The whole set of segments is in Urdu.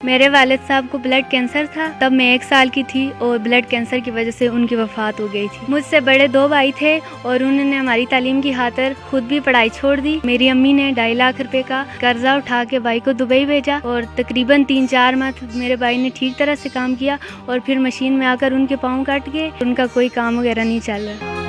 میرے والد صاحب کو بلڈ کینسر تھا، تب میں 1 سال کی تھی اور بلڈ کینسر کی وجہ سے ان کی وفات ہو گئی تھی۔ مجھ سے بڑے 2 بھائی تھے اور انہوں نے ہماری تعلیم کی خاطر خود بھی پڑھائی چھوڑ دی۔ میری امی نے 2.5 لاکھ روپے کا قرضہ اٹھا کے بھائی کو دبئی بھیجا اور تقریباً 3-4 ماہ میرے بھائی نے ٹھیک طرح سے کام کیا اور پھر مشین میں آ کر ان کے پاؤں کٹ گئے، ان کا کوئی کام وغیرہ نہیں چل رہا۔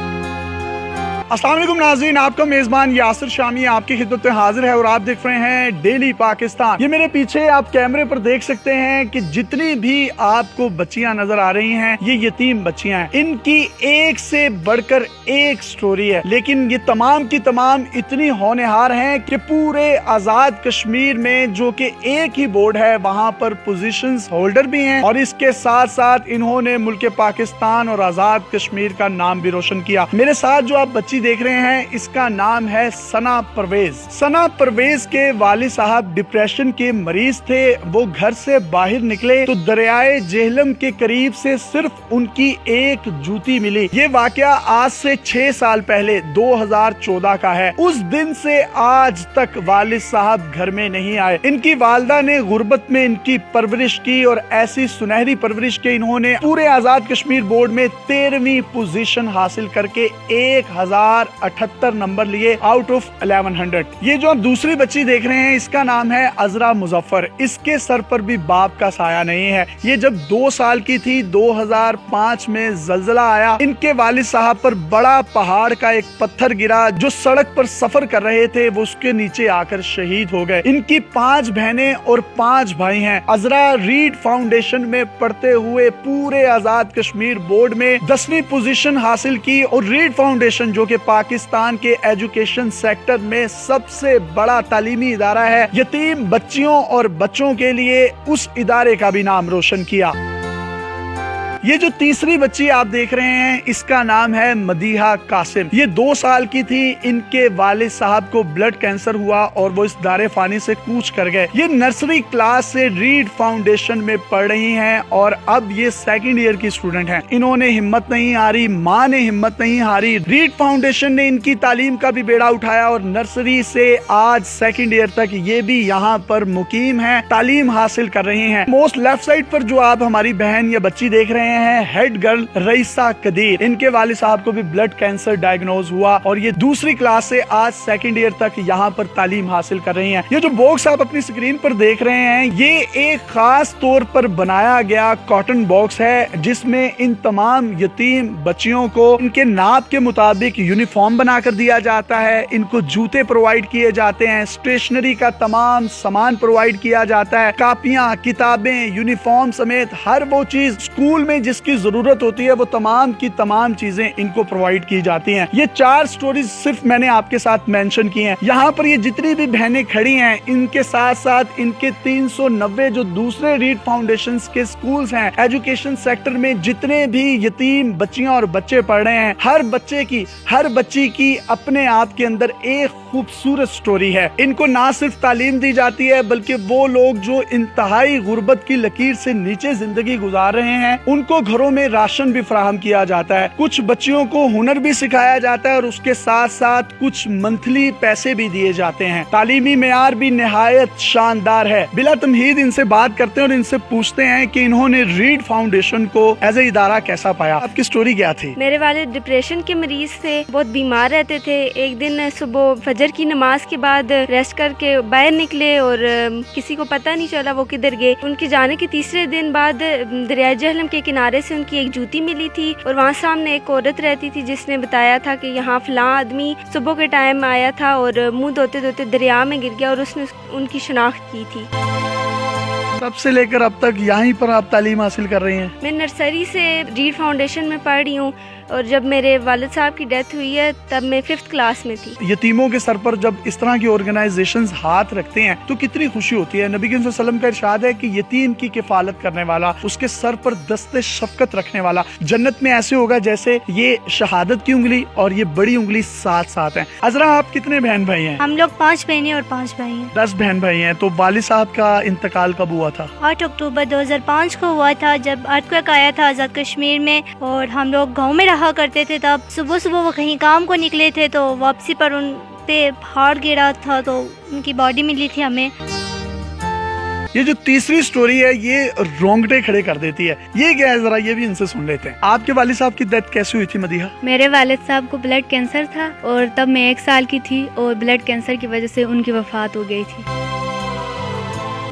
السلام علیکم ناظرین، آپ کا میزبان یاسر شامی آپ کی خدمت میں حاضر ہے اور آپ دیکھ رہے ہیں ڈیلی پاکستان۔ یہ میرے پیچھے آپ کیمرے پر دیکھ سکتے ہیں کہ جتنی بھی آپ کو بچیاں نظر آ رہی ہیں یہ یتیم بچیاں ہیں۔ ان کی ایک سے بڑھ کر ایک سٹوری ہے، لیکن یہ تمام کی تمام اتنی ہونہار ہیں کہ پورے آزاد کشمیر میں جو کہ ایک ہی بورڈ ہے وہاں پر پوزیشنز ہولڈر بھی ہیں اور اس کے ساتھ ساتھ انہوں نے ملک پاکستان اور آزاد کشمیر کا نام بھی روشن کیا۔ میرے ساتھ جو آپ بچی دیکھ رہے ہیں اس کا نام ہے ثنا پرویز۔ ثنا پرویز کے والد صاحب ڈپریشن کے مریض تھے۔ وہ گھر سے باہر نکلے تو دریائے جہلم کے قریب سے صرف ان کی ایک جوتی ملی۔ یہ واقعہ آج سے 6 سال پہلے 2014 کا ہے۔ اس دن سے آج تک والد صاحب گھر میں نہیں آئے۔ ان کی والدہ نے غربت میں ان کی پرورش کی اور ایسی سنہری پرورش کے انہوں نے پورے آزاد کشمیر بورڈ میں 13ویں پوزیشن حاصل کر کے 1078 نمبر لیے آؤٹ آف 1100۔ یہ جو آپ دوسری بچی دیکھ رہے ہیں اس کا نام ہے عذرا مظفر۔ اس کے سر پر بھی باپ کا سایہ نہیں ہے۔ یہ جب 2 سال کی تھی 2005 میں زلزلہ آیا، ان کے والد صاحب پر بڑا پہاڑ کا ایک پتھر گرا، جو سڑک پر سفر کر رہے تھے وہ اس کے نیچے آ کر شہید ہو گئے۔ ان کی 5 بہنیں اور 5 بھائی ہیں۔ عذرا ریڈ فاؤنڈیشن میں پڑھتے ہوئے پورے آزاد کشمیر بورڈ میں 10ویں پوزیشن حاصل کی اور ریڈ فاؤنڈیشن جو کہ پاکستان کے ایجوکیشن سیکٹر میں سب سے بڑا تعلیمی ادارہ ہے، یتیم بچیوں اور بچوں کے لیے اس ادارے کا بھی نام روشن کیا۔ یہ جو تیسری بچی آپ دیکھ رہے ہیں اس کا نام ہے مدیحہ قاسم۔ یہ 2 سال کی تھی۔ ان کے والد صاحب کو بلڈ کینسر ہوا اور وہ اس دار فانی سے کوچ کر گئے۔ یہ نرسری کلاس سے ریڈ فاؤنڈیشن میں پڑھ رہی ہیں اور اب یہ 2nd ایئر کی اسٹوڈنٹ ہیں۔ انہوں نے ہمت نہیں ہاری، ماں نے ہمت نہیں ہاری۔ ریڈ فاؤنڈیشن نے ان کی تعلیم کا بھی بیڑا اٹھایا اور نرسری سے آج 2nd ایئر تک یہ بھی یہاں پر مقیم ہیں، تعلیم حاصل کر رہی ہیں۔ موسٹ لیفٹ سائڈ پر جو آپ ہماری بہن یا بچی دیکھ رہے ہیں ہیڈ گرل رئیسہ قدیر۔ ان کے والد صاحب کو بھی بلڈ کینسر ڈائگنوز ہوا اور یہ دوسری کلاس سے آج 2nd ایئر تک یہاں پر تعلیم حاصل کر رہی ہیں۔ یہ جو باکس آپ اپنی اسکرین پر دیکھ رہے ہیں یہ ایک خاص طور پر بنایا گیا کاٹن باکس ہے جس میں ان تمام یتیم بچیوں کو ان کے ناپ کے مطابق یونیفارم بنا کر دیا جاتا ہے، ان کو جوتے پرووائڈ کیے جاتے ہیں، اسٹیشنری کا تمام سامان پرووائڈ کیا جاتا ہے، کاپیاں، کتابیں، یونیفارم سمیت ہر وہ چیز اسکول میں جس کی ضرورت ہوتی ہے وہ تمام کی تمام چیزیں ان کو پرووائڈ کی جاتی ہیں۔ یہ 4 سٹوریز صرف میں نے آپ کے ساتھ مینشن کی ہیں۔ یہاں پر یہ جتنی بھی بہنیں کھڑی ہیں ان کے ساتھ ساتھ ان کے 390 جو دوسرے ریڈ فاؤنڈیشنز کے سکولز ہیں، ایجوکیشن سیکٹر میں جتنے بھی یتیم بچیاں اور بچے پڑھ رہے ہیں، ہر بچی کی اپنے آپ کے اندر ایک خوبصورت سٹوری ہے۔ ان کو نہ صرف تعلیم دی جاتی ہے بلکہ وہ لوگ جو انتہائی غربت کی لکیر سے نیچے زندگی گزار رہے ہیں ان کو گھروں میں راشن بھی فراہم کیا جاتا ہے، کچھ بچیوں کو ہنر بھی سکھایا جاتا ہے اور اس کے ساتھ ساتھ کچھ منتھلی پیسے بھی دیے جاتے ہیں۔ تعلیمی معیار بھی نہایت شاندار ہے۔ بلا تمہید ان سے بات کرتے ہیں اور ان سے پوچھتے ہیں کہ انہوں نے ریڈ فاؤنڈیشن کو ایز اے ادارہ کیسا پایا۔ آپ کی سٹوری کیا تھی؟ میرے والد ڈپریشن کے مریض تھے، بہت بیمار رہتے تھے۔ ایک دن صبح فجر کی نماز کے بعد ریسٹ کر کے باہر نکلے اور کسی کو پتہ نہیں چلا وہ کدھر گئے۔ ان کے جانے کے تیسرے دن بعد دریائے جہلم کے کنارے سے ان کی ایک جوتی ملی تھی اور وہاں سامنے ایک عورت رہتی تھی جس نے بتایا تھا کہ یہاں فلاں آدمی صبح کے ٹائم آیا تھا اور منہ دھوتے دھوتے دریا میں گر گیا اور اس نے ان کی شناخت کی تھی۔ تب سے لے کر اب تک یہیں پر آپ تعلیم حاصل کر رہی ہیں؟ میں نرسری سے ریڈ فاؤنڈیشن میں پڑھ رہی ہوں اور جب میرے والد صاحب کی ڈیتھ ہوئی ہے تب میں 5th کلاس میں تھی۔ یتیموں کے سر پر جب اس طرح کی آرگنائزیشنز ہاتھ رکھتے ہیں تو کتنی خوشی ہوتی ہے۔ نبی کریم صلی اللہ علیہ وسلم کا ارشاد ہے کہ یتیم کی کفالت کرنے والا، اس کے سر پر دست شفقت رکھنے والا جنت میں ایسے ہوگا جیسے یہ شہادت کی انگلی اور یہ بڑی انگلی ساتھ ساتھ ہیں۔ عذرا آپ کتنے بہن بھائی ہیں؟ ہم لوگ 5 بہنیں اور 5 بھائی ہیں۔ 10 بہن بھائی ہیں۔ تو والد صاحب کا انتقال کب ہوا تھا؟ 8 اکتوبر 2005 کو ہوا تھا جب ارتھ آیا تھا آزاد کشمیر میں اور ہم لوگ گاؤں میں رہا کرتے تھے۔ تب صبح وہ کہیں کام کو نکلے تھے تو واپسی پر ان پہ پہاڑ گرا تھا تو ان کی باڈی ملی تھی ہمیں۔ یہ جو تیسری سٹوری ہے یہ رونگٹے کھڑے کر دیتی ہے. یہ کیا ہے ذرا یہ بھی ان سے سن لیتے ہیں. آپ کے والد صاحب کی ڈیتھ کیسے ہوئی تھی مدیحہ؟ میرے والد صاحب کو بلڈ کینسر تھا اور تب میں 1 سال کی تھی اور بلڈ کینسر کی وجہ سے ان کی وفات ہو گئی تھی.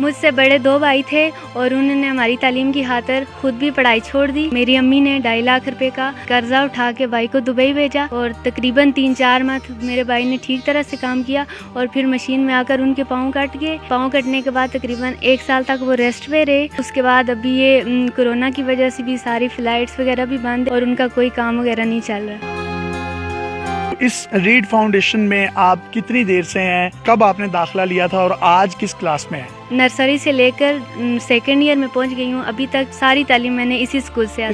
مجھ سے بڑے 2 بھائی تھے اور انہوں نے ہماری تعلیم کی خاطر خود بھی پڑھائی چھوڑ دی. میری امی نے 2.5 لاکھ روپے کا قرضہ اٹھا کے بھائی کو دبئی بھیجا اور تقریباً 3-4 ماہ میرے بھائی نے ٹھیک طرح سے کام کیا اور پھر مشین میں آ کر ان کے پاؤں کٹ گئے. پاؤں کٹنے کے بعد تقریباً 1 سال تک وہ ریسٹ پہ رہے. اس کے بعد ابھی یہ کورونا کی وجہ سے بھی ساری فلائٹس وغیرہ بھی بند اور ان کا کوئی کام وغیرہ نہیں چل رہا. اس ریڈ فاؤنڈیشن میں آپ کتنی دیر سے ہیں؟ کب آپ نے داخلہ لیا تھا اور آج کس کلاس میں ہیں؟ نرسری سے لے کر 2nd ایئر میں پہنچ گئی ہوں. ابھی تک ساری تعلیم میں نے اسی اسکول سے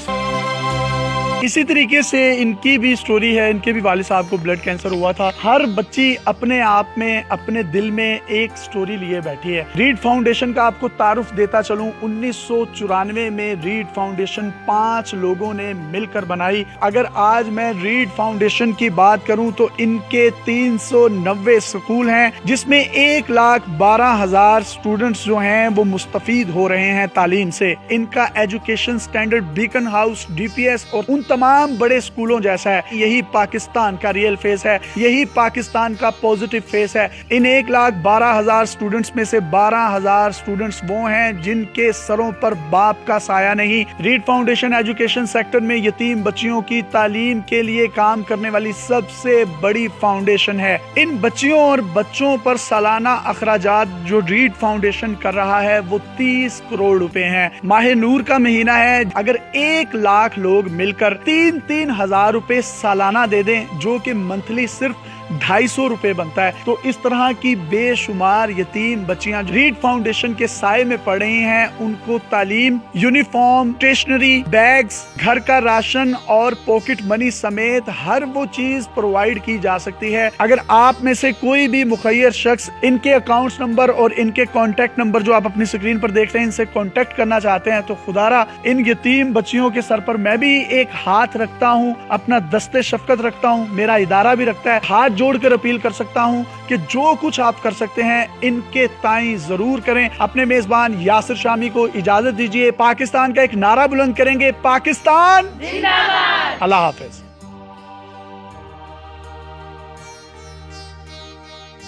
اسی طریقے سے ان کی بھی سٹوری ہے. ان کے بھی والد صاحب کو بلڈ کینسر ہوا تھا. ہر بچی اپنے آپ میں اپنے دل میں ایک سٹوری لیے بیٹھی ہے. ریڈ فاؤنڈیشن کا آپ کو تعارف دیتا چلوں. 1994 میں ریڈ فاؤنڈیشن 5 لوگوں نے مل کر بنائی. اگر آج میں ریڈ فاؤنڈیشن کی بات کروں تو ان کے 390 سکول ہیں جس میں 1,12,000 اسٹوڈنٹس جو ہیں وہ مستفید ہو رہے ہیں تعلیم سے. ان کا education standard Beaconhouse DPS اور ان تمام بڑے اسکولوں جیسا ہے. یہی پاکستان کا ریئل فیس ہے, یہی پاکستان کا پوزیٹو فیس ہے. ان 1,12,000 اسٹوڈنٹس میں سے 12,000 اسٹوڈنٹس وہ ہیں جن کے سروں پر باپ کا سایہ نہیں. ریڈ فاؤنڈیشن ایجوکیشن سیکٹر میں یتیم بچیوں کی تعلیم کے لیے کام کرنے والی سب سے بڑی فاؤنڈیشن ہے. ان بچیوں اور بچوں پر سالانہ اخراجات جو ریڈ فاؤنڈیشن کر رہا ہے وہ 30 کروڑ روپے ہیں. ماہ نور کا مہینہ ہے. اگر 1 لاکھ لوگ مل کر 3 ہزار روپے سالانہ دے دیں جو کہ منتھلی صرف 250 روپے بنتا ہے, تو اس طرح کی بے شمار یتیم بچیاں ریڈ فاؤنڈیشن کے سائے میں پڑھ رہی ہیں. ان کو تعلیم, یونیفارم, اسٹیشنری, بیگز, گھر کا راشن اور پاکٹ منی سمیت ہر وہ چیز پرووائڈ کی جا سکتی ہے. اگر آپ میں سے کوئی بھی مخیر شخص ان کے اکاؤنٹس نمبر اور ان کے کانٹیکٹ نمبر جو آپ اپنی اسکرین پر دیکھ رہے ہیں ان سے کانٹیکٹ کرنا چاہتے ہیں تو خدارا ان یتیم بچیوں کے سر پر میں بھی ایک ہاتھ رکھتا ہوں, اپنا دست شفقت رکھتا ہوں, میرا ادارہ بھی رکھتا ہے. ہاتھ جوڑ کر اپیل کر سکتا ہوں کہ جو کچھ آپ کر سکتے ہیں ان کے تائیں ضرور کریں. اپنے میزبان یاسر شامی کو اجازت دیجیے. پاکستان کا ایک نعرہ بلند کریں گے, پاکستان زندہ باد. اللہ حافظ.